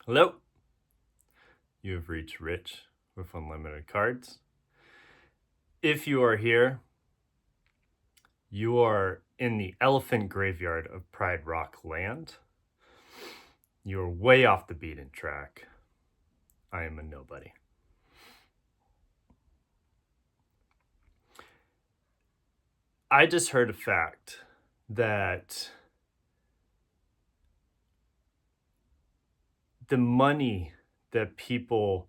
Hello, you have reached Rich with Unlimited Cards. If you are here, you are in the elephant graveyard of Pride Rock land. You are way off the beaten track. I am a nobody. I just heard a fact that the money that people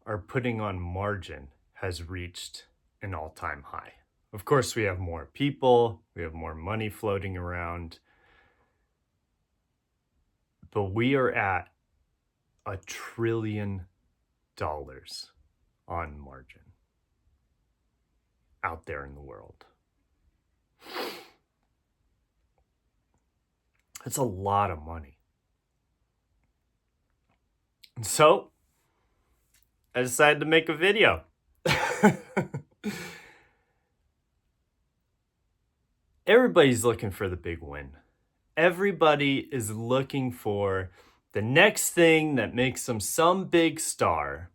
are putting on margin has reached an all-time high. Of course, we have more people, we have more money floating around, but we are at $1 trillion on margin out there in the world. That's a lot of money. And so I decided to make a video. Everybody's looking for the big win. Everybody is looking for the next thing that makes them some big star,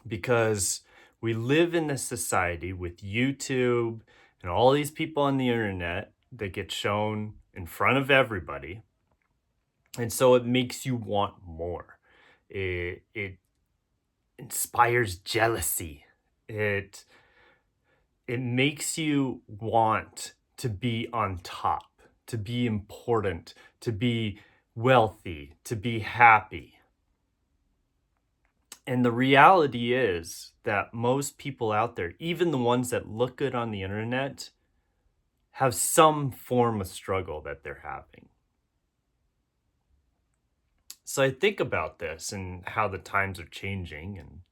because we live in a society with YouTube and all these people on the internet that get shown in front of everybody. And so it makes you want more. It inspires jealousy. It makes you want to be on top, to be important, to be wealthy, to be happy. And the reality is that most people out there, even the ones that look good on the internet, have some form of struggle that they're having. So I think about this and how the times are changing, and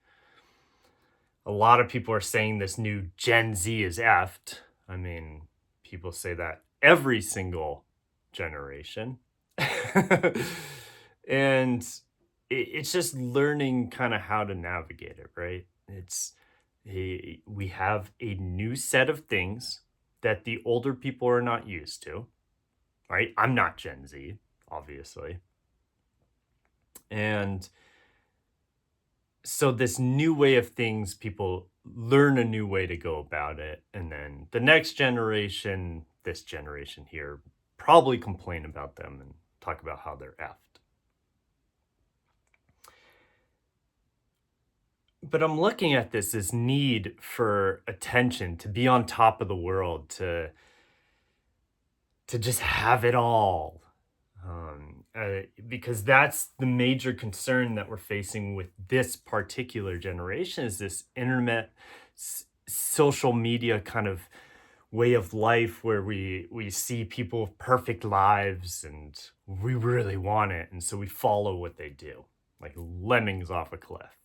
a lot of people are saying this new Gen Z is effed. I mean, people say that every single generation. And it's just learning kind of how to navigate it, right? We have a new set of things that the older people are not used to, right? I'm not Gen Z, obviously. And so this new way of things, people learn a new way to go about it. And then the next generation, this generation here, probably complain about them and talk about how they're effed. But I'm looking at this need for attention, to be on top of the world, to just have it all. Because that's the major concern that we're facing with this particular generation, is this internet, social media kind of way of life where we see people with perfect lives and we really want it, and so we follow what they do like lemmings off a cliff.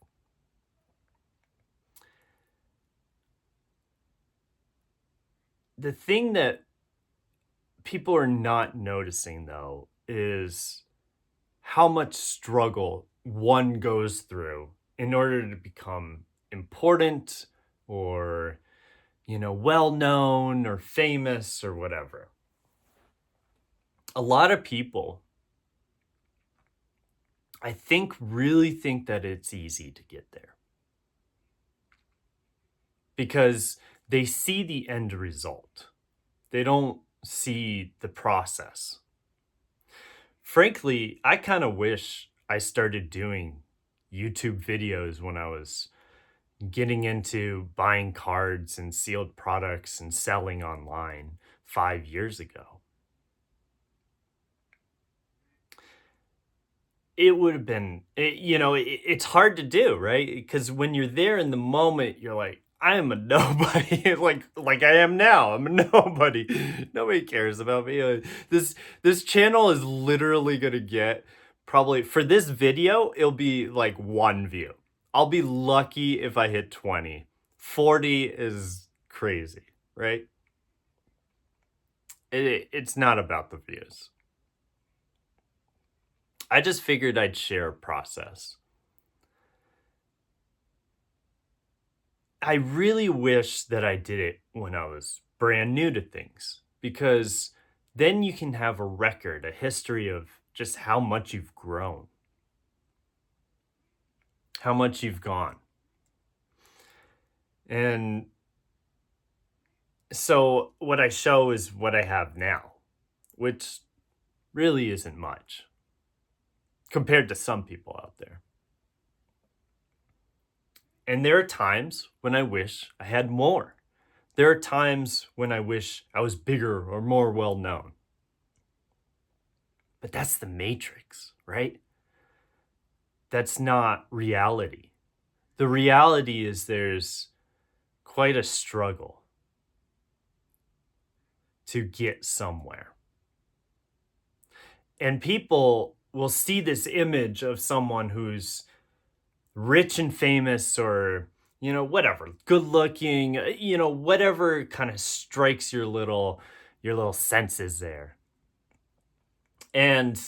The thing that people are not noticing, though, is how much struggle one goes through in order to become important or, well known or famous or whatever. A lot of people, I think, really think that it's easy to get there because they see the end result. They don't see the process. Frankly, I kind of wish I started doing YouTube videos when I was getting into buying cards and sealed products and selling online 5 years ago. It would have been, it's hard to do, right? Because when you're there in the moment, you're like, I am a nobody, like I am now. I'm a nobody. Nobody cares about me. This channel is literally gonna get, probably for this video, it'll be like 1 view. I'll be lucky if I hit 20. 40 is crazy, right? It's not about the views. I just figured I'd share a process. I really wish that I did it when I was brand new to things, because then you can have a record, a history of just how much you've grown. how much you've gone. And so what I show is what I have now, which really isn't much compared to some people out there. And there are times when I wish I had more. There are times when I wish I was bigger or more well known. But that's the matrix, right? That's not reality. The reality is there's quite a struggle to get somewhere. And people will see this image of someone who's rich and famous or, whatever, good looking, whatever kind of strikes your little senses there. And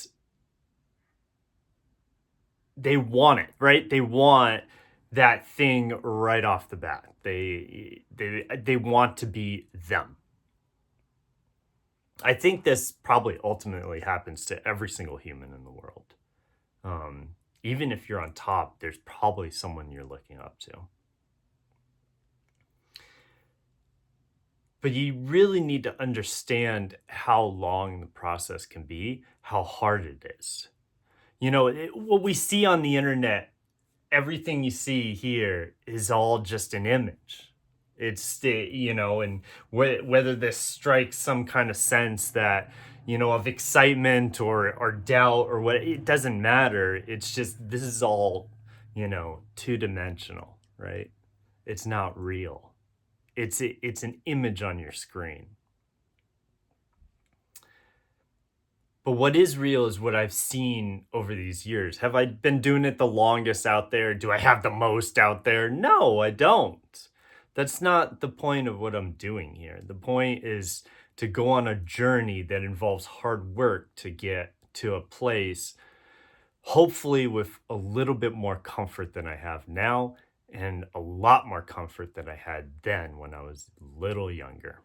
they want it, right? They want that thing right off the bat. They want to be them. I think this probably ultimately happens to every single human in the world. Even if you're on top, there's probably someone you're looking up to. But you really need to understand how long the process can be, how hard it is. What we see on the internet, everything you see here is all just an image. It's and whether this strikes some kind of sense that of excitement or doubt or what, it doesn't matter. It's just this is all two-dimensional, right? It's not real. It's an image on your screen. But what is real is what I've seen over these years. Have I been doing it the longest out there? Do I have the most out there? No, I don't. That's not the point of what I'm doing here. The point is to go on a journey that involves hard work to get to a place, hopefully with a little bit more comfort than I have now, and a lot more comfort than I had then when I was a little younger.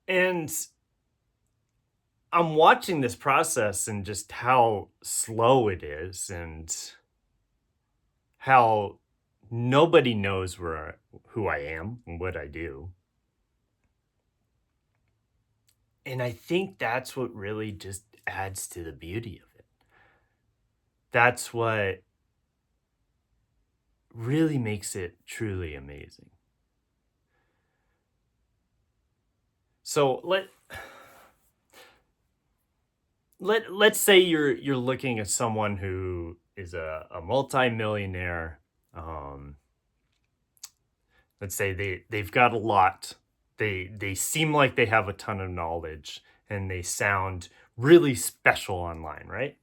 And I'm watching this process and just how slow it is and how nobody knows who I am and what I do. And I think that's what really just adds to the beauty of it. That's what really makes it truly amazing. So let's say you're looking at someone who is a multimillionaire. Let's say they've got a lot. They seem like they have a ton of knowledge and they sound really special online, right?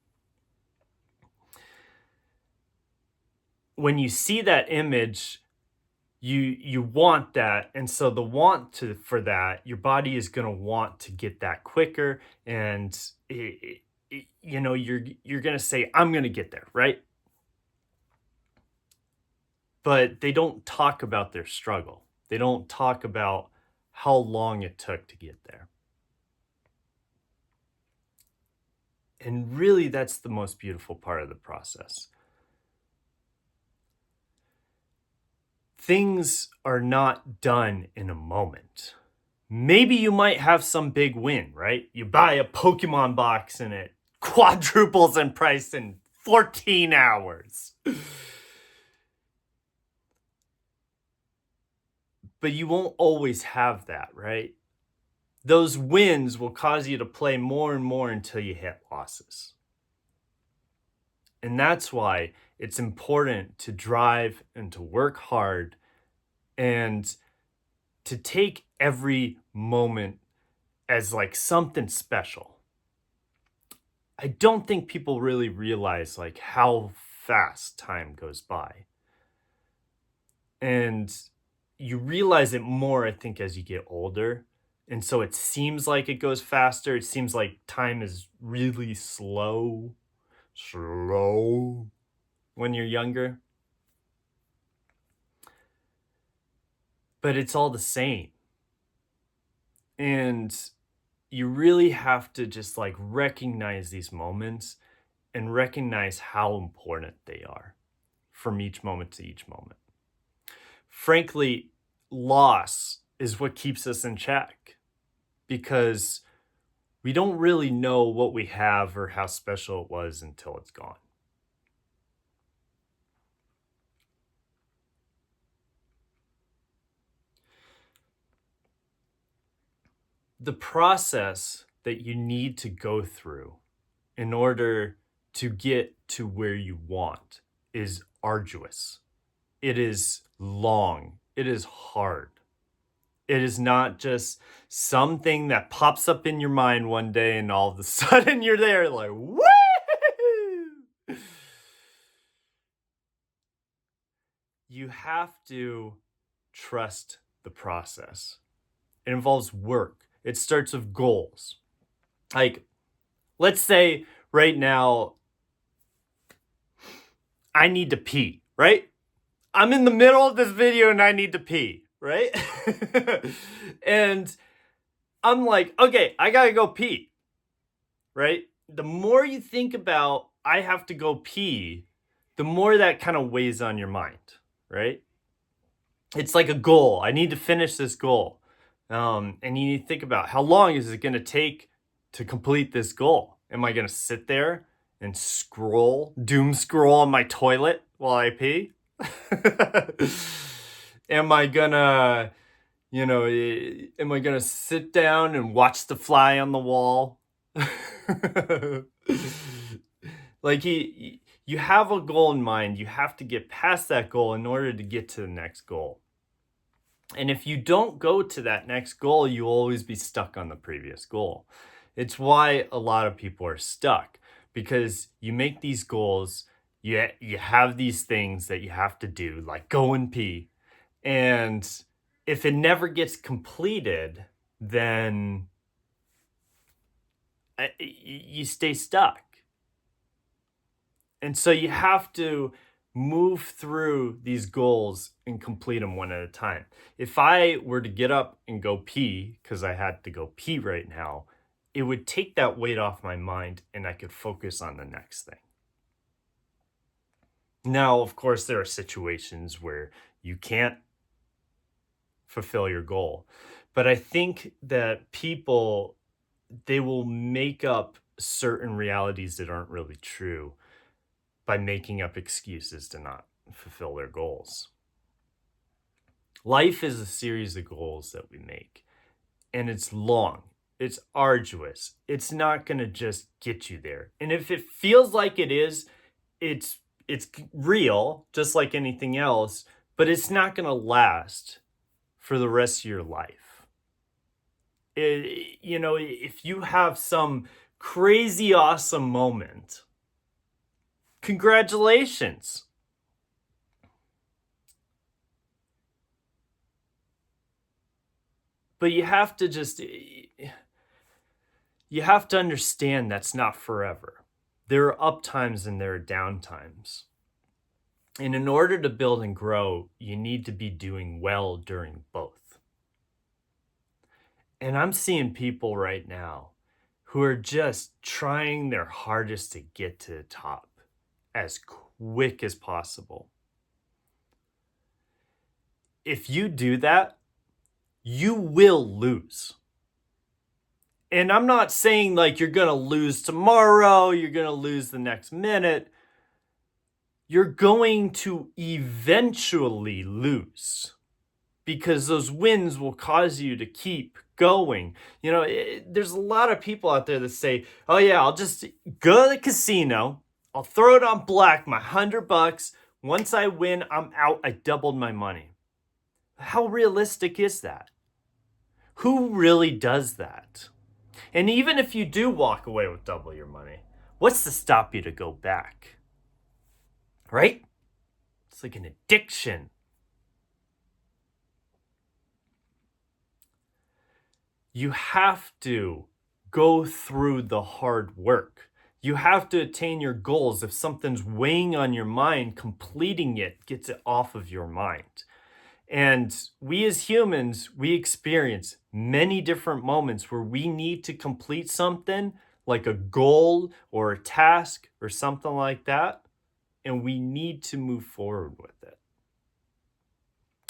When you see that image, you want that, and so the for that, your body is going to want to get that quicker, and you're going to say, I'm going to get there, right? But they don't talk about their struggle. They don't talk about how long it took to get there. And really, that's the most beautiful part of the process. Things are not done in a moment. Maybe you might have some big win, right? You buy a Pokemon box and it quadruples in price in 14 hours. But you won't always have that, right? Those wins will cause you to play more and more until you hit losses. And that's why it's important to drive and to work hard and to take every moment as like something special. I don't think people really realize like how fast time goes by. And you realize it more, I think, as you get older. And so it seems like it goes faster. It seems like time is really slow when you're younger. But it's all the same. And you really have to just like recognize these moments and recognize how important they are from each moment to each moment. Frankly, loss is what keeps us in check because we don't really know what we have or how special it was until it's gone. The process that you need to go through in order to get to where you want is arduous. It is long. It is hard. It is not just something that pops up in your mind one day and all of a sudden you're there like, woo! You have to trust the process. It involves work. It starts with goals. Like, let's say right now, I need to pee, right? I'm in the middle of this video and I need to pee, right? And I'm like, okay, I gotta go pee, right? The more you think about, I have to go pee, the more that kind of weighs on your mind, right? It's like a goal. I need to finish this goal. And you need to think about how long is it going to take to complete this goal? Am I going to sit there and doom scroll on my toilet while I pee? Am I gonna, am I gonna sit down and watch the fly on the wall? Like you have a goal in mind. You have to get past that goal in order to get to the next goal. And if you don't go to that next goal, you'll always be stuck on the previous goal. It's why a lot of people are stuck, because you make these goals, you have these things that you have to do, like go and pee. And if it never gets completed, then you stay stuck. And so you have to move through these goals and complete them one at a time. If I were to get up and go pee, because I had to go pee right now, it would take that weight off my mind and I could focus on the next thing. Now, of course, there are situations where you can't fulfill your goal. But I think that people, they will make up certain realities that aren't really true by making up excuses to not fulfill their goals. Life is a series of goals that we make, and it's long, it's arduous. It's not going to just get you there. And if it feels like it is, it's real, just like anything else, but it's not going to last for the rest of your life. If you have some crazy awesome moment, congratulations. But you have to understand that's not forever. There are up times and there are down times. And in order to build and grow, you need to be doing well during both. And I'm seeing people right now who are just trying their hardest to get to the top as quick as possible. If you do that, you will lose. And I'm not saying like you're going to lose tomorrow, you're going to lose the next minute. You're going to eventually lose because those wins will cause you to keep going. There's a lot of people out there that say, oh yeah, I'll just go to the casino. I'll throw it on black, my $100. Once I win, I'm out. I doubled my money. How realistic is that? Who really does that? And even if you do walk away with double your money, what's to stop you to go back? Right? It's like an addiction. You have to go through the hard work. You have to attain your goals. If something's weighing on your mind, completing it gets it off of your mind. And we as humans, we experience many different moments where we need to complete something like a goal or a task or something like that, and we need to move forward with it.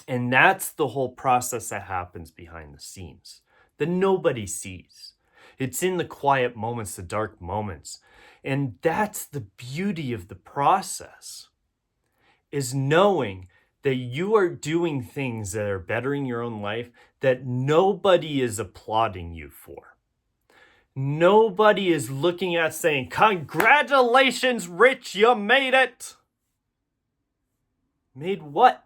And that's the whole process that happens behind the scenes that nobody sees. It's in the quiet moments, the dark moments. And that's the beauty of the process, is knowing that you are doing things that are bettering your own life that nobody is applauding you for. Nobody is looking at saying, "Congratulations, Rich, you made it." Made what?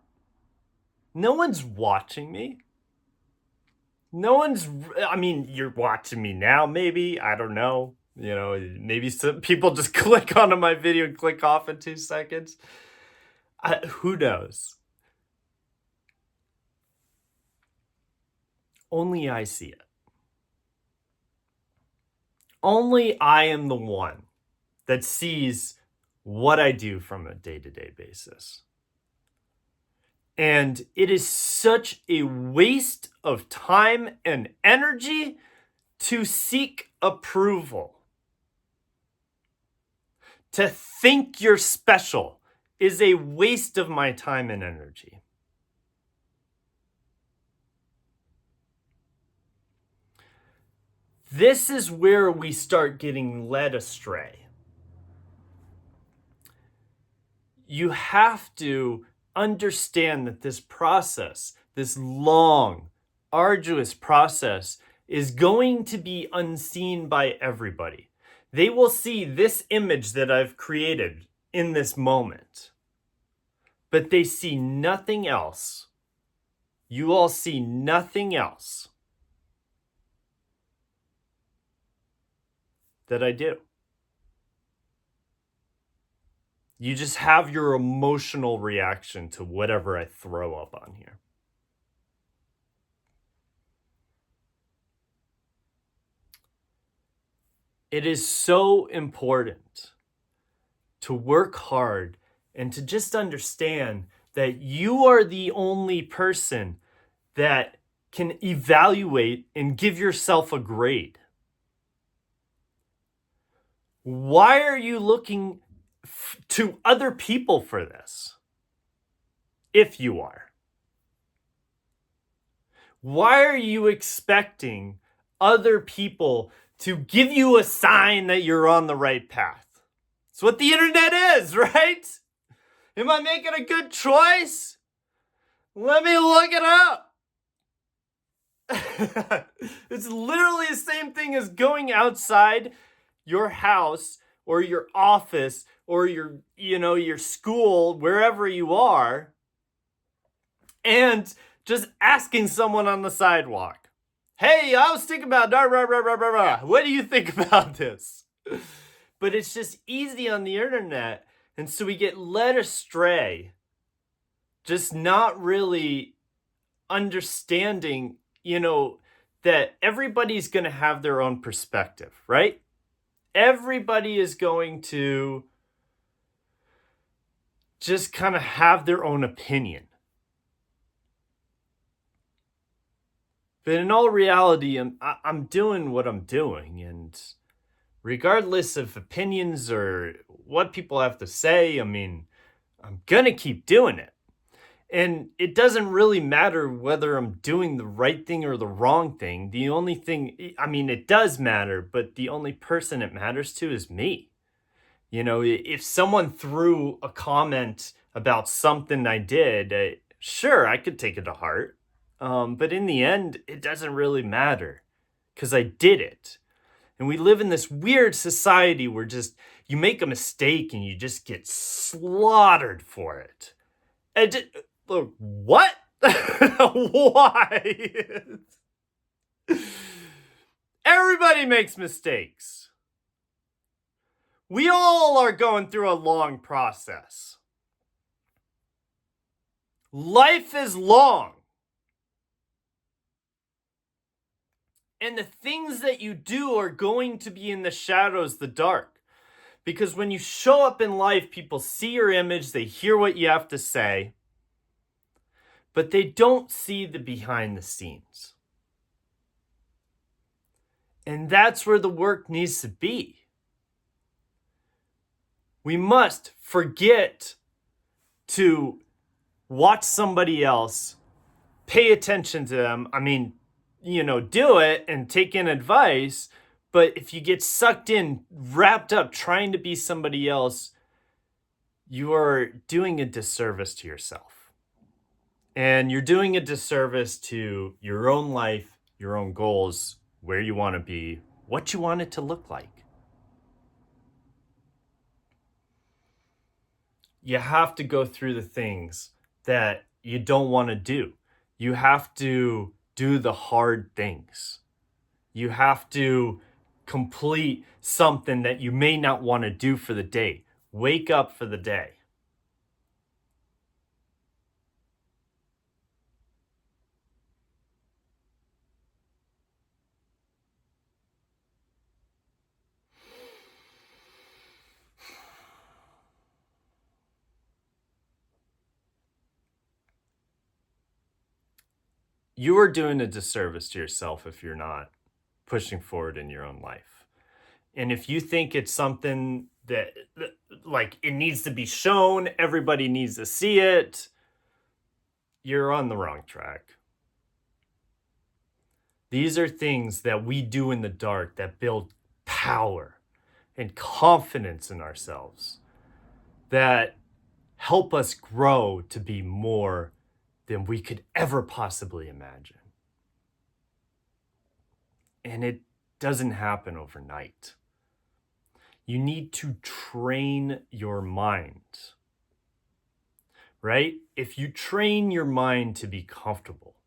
No one's watching me. I mean, you're watching me now, maybe. I don't know. Maybe some people just click onto my video and click off in 2 seconds. Who knows? Only I see it. Only I am the one that sees what I do from a day-to-day basis. And it is such a waste of time and energy to seek approval. To think you're special is a waste of my time and energy. This is where we start getting led astray. You have to understand that this process, this long, arduous process, is going to be unseen by everybody. They will see this image that I've created in this moment, but they see nothing else. You all see nothing else that I do. You just have your emotional reaction to whatever I throw up on here. It is so important to work hard and to just understand that you are the only person that can evaluate and give yourself a grade. Why are you looking to other people for this? If you are. Why are you expecting other people to give you a sign that you're on the right path? It's what the internet is, right? Am I making a good choice? Let me look it up. It's literally the same thing as going outside your house or your office or your school, wherever you are, and just asking someone on the sidewalk, "Hey, I was thinking about rah, rah, rah, rah, rah, rah. What do you think about this?" But it's just easy on the internet, and so we get led astray, just not really understanding, that everybody's going to have their own perspective, right? Everybody is going to just kind of have their own opinion. But in all reality, I'm doing what I'm doing, and regardless of opinions or what people have to say, I mean, I'm gonna keep doing it. And it doesn't really matter whether I'm doing the right thing or the wrong thing. The only thing, I mean, it does matter, but the only person it matters to is me. If someone threw a comment about something I did, sure, I could take it to heart. But in the end, it doesn't really matter because I did it. And we live in this weird society where just you make a mistake and you just get slaughtered for it. Look, what? Why? Everybody makes mistakes. We all are going through a long process. Life is long. And the things that you do are going to be in the shadows, the dark. Because when you show up in life, people see your image, they hear what you have to say, but they don't see the behind the scenes. And that's where the work needs to be. We must forget to watch somebody else, pay attention to them. I mean, do it and take in advice. But if you get sucked in, wrapped up, trying to be somebody else, you are doing a disservice to yourself. And you're doing a disservice to your own life, your own goals, where you want to be, what you want it to look like. You have to go through the things that you don't want to do. You have to do the hard things. You have to complete something that you may not want to do for the day. Wake up for the day. You are doing a disservice to yourself if you're not pushing forward in your own life. And if you think it's something that, like, it needs to be shown, everybody needs to see it, you're on the wrong track. These are things that we do in the dark that build power and confidence in ourselves, that help us grow to be more than we could ever possibly imagine. And it doesn't happen overnight. You need to train your mind, right? If you train your mind to be comfortable,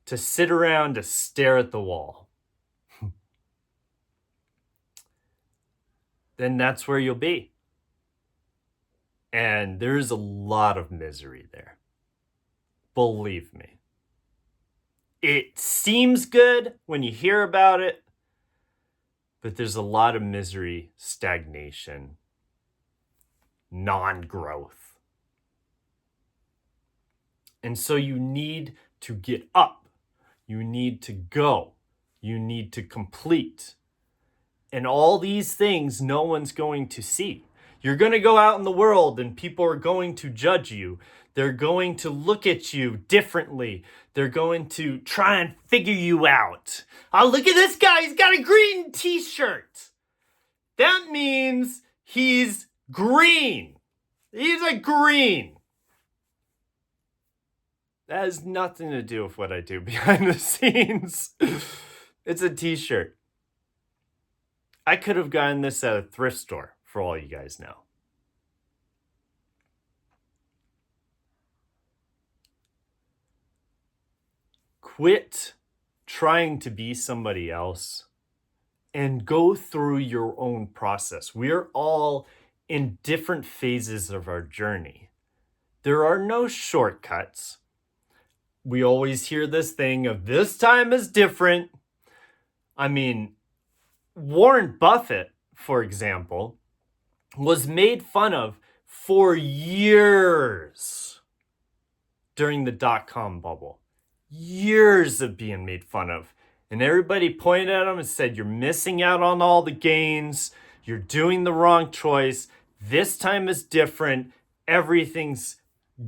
to sit around, to stare at the wall, then that's where you'll be. And there's a lot of misery there. Believe me. It seems good when you hear about it, but there's a lot of misery, stagnation, non-growth. And so you need to get up. You need to go. You need to complete. And all these things no one's going to see. You're going to go out in the world and people are going to judge you. They're going to look at you differently. They're going to try and figure you out. Oh, look at this guy. He's got a green t-shirt. That means he's green. He's a green. That has nothing to do with what I do behind the scenes. It's a t-shirt. I could have gotten this at a thrift store, for all you guys know. Quit trying to be somebody else and go through your own process. We're all in different phases of our journey. There are no shortcuts. We always hear this thing of this time is different. I mean, Warren Buffett, for example, was made fun of for years during the dot-com bubble. Years of being made fun of. And everybody pointed at him and said, you're missing out on all the gains. You're doing the wrong choice. This time is different. Everything's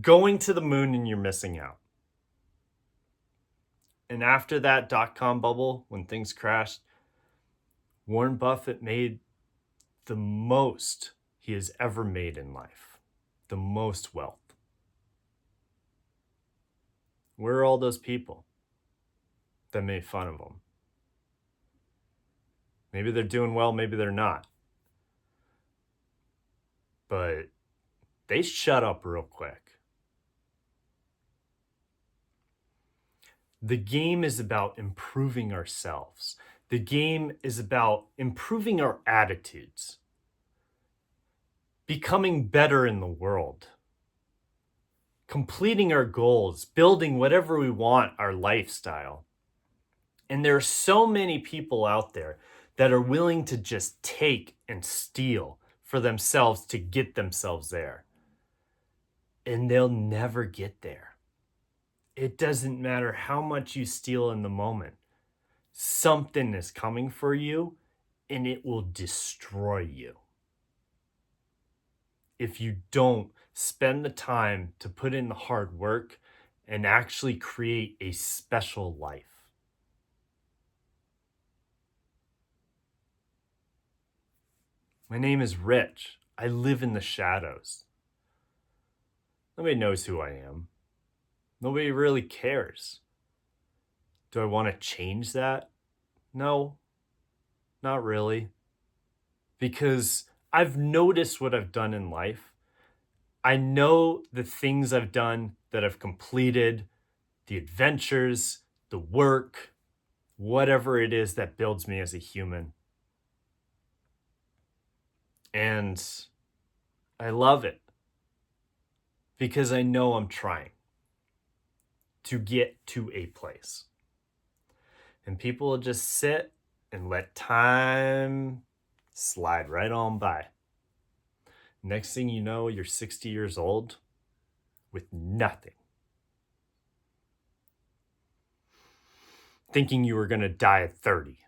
going to the moon and you're missing out. And after that dot-com bubble, when things crashed, Warren Buffett made the most he has ever made in life. The most wealth. Where are all those people that made fun of him? Maybe they're doing well, maybe they're not. But they shut up real quick. The game is about improving ourselves. The game is about improving our attitudes, becoming better in the world, completing our goals, building whatever we want, our lifestyle. And there are so many people out there that are willing to just take and steal for themselves to get themselves there. And they'll never get there. It doesn't matter how much you steal in the moment. something is coming for you and it will destroy you if you don't spend the time to put in the hard work and actually create a special life. My name is Rich. I live in the shadows. Nobody knows who I am. Nobody really cares. Do I want to change that? No, not really. Because I've noticed what I've done in life. I know the things I've done that I've completed, the adventures, the work, whatever it is that builds me as a human. And I love it because I know I'm trying to get to a place. And people will just sit and let time slide right on by. Next thing you know, you're 60 years old with nothing. Thinking you were going to die at 30.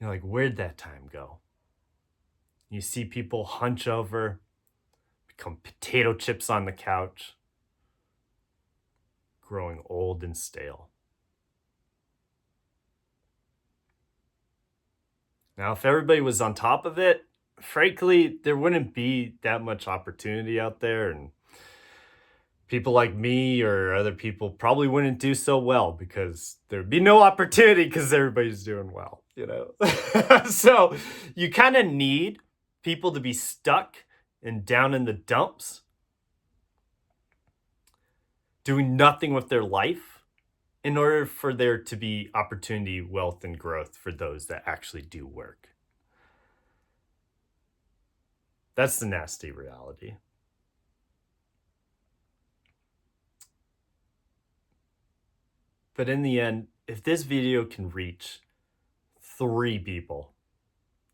You're like, where'd that time go? You see people hunch over, become potato chips on the couch, growing old and stale. Now, if everybody was on top of it, frankly, there wouldn't be that much opportunity out there, and people like me or other people probably wouldn't do so well because there'd be no opportunity because everybody's doing well, you know? So you kind of need people to be stuck and down in the dumps, doing nothing with their life in order for there to be opportunity, wealth, and growth for those that actually do work. That's the nasty reality. But in the end, if this video can reach 3 people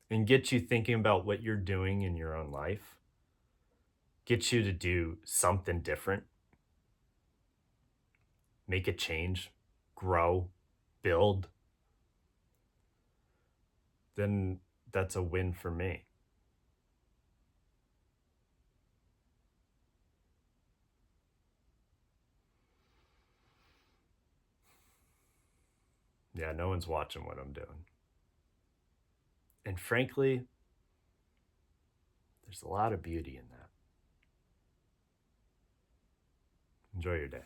and get you thinking about what you're doing in your own life, get you to do something different, make a change, grow, build, then that's a win for me. Yeah, no one's watching what I'm doing. And frankly, there's a lot of beauty in that. Enjoy your day.